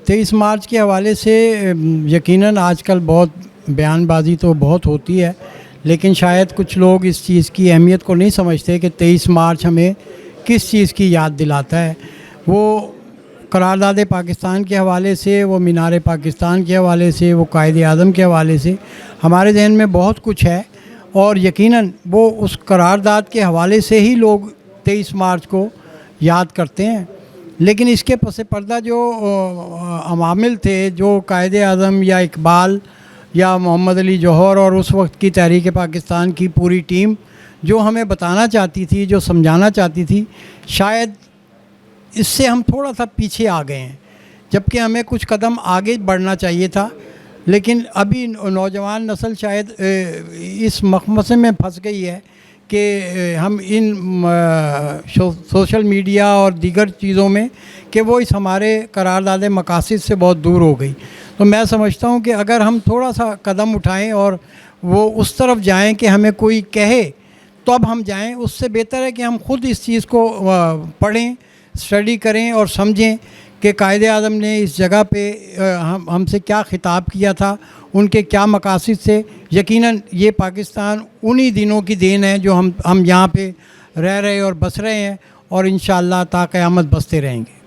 23 مارچ کے حوالے سے یقیناً آج کل بہت بیان بازی تو بہت ہوتی ہے، لیکن شاید کچھ لوگ اس چیز کی اہمیت کو نہیں سمجھتے کہ 23 مارچ ہمیں کس چیز کی یاد دلاتا ہے۔ وہ قرارداد پاکستان کے حوالے سے، وہ مینار پاکستان کے حوالے سے، وہ قائد اعظم کے حوالے سے ہمارے ذہن میں بہت کچھ ہے، اور یقیناً وہ اس قرارداد کے حوالے سے ہی لوگ 23 مارچ کو یاد کرتے ہیں۔ لیکن اس کے پس پردہ جو عوامل تھے، جو قائد اعظم یا اقبال یا محمد علی جوہر اور اس وقت کی تحریک پاکستان کی پوری ٹیم جو ہمیں بتانا چاہتی تھی، جو سمجھانا چاہتی تھی، شاید اس سے ہم تھوڑا سا پیچھے آ گئے ہیں، جبکہ ہمیں کچھ قدم آگے بڑھنا چاہیے تھا۔ لیکن ابھی نوجوان نسل شاید اس مخمصے میں پھنس گئی ہے کہ ہم ان سوشل میڈیا اور دیگر چیزوں میں کہ وہ اس ہمارے قرارداد مقاصد سے بہت دور ہو گئی۔ تو میں سمجھتا ہوں کہ اگر ہم تھوڑا سا قدم اٹھائیں اور وہ اس طرف جائیں کہ ہمیں کوئی کہے تو اب ہم جائیں، اس سے بہتر ہے کہ ہم خود اس چیز کو پڑھیں، اسٹڈی کریں اور سمجھیں کہ قائد اعظم نے اس جگہ پہ ہم سے کیا خطاب کیا تھا، ان کے کیا مقاصد تھے۔ یقیناً یہ پاکستان انہی دنوں کی دین ہے جو ہم یہاں پہ رہ رہے اور بس رہے ہیں، اور انشاءاللہ تا قیامت بستے رہیں گے۔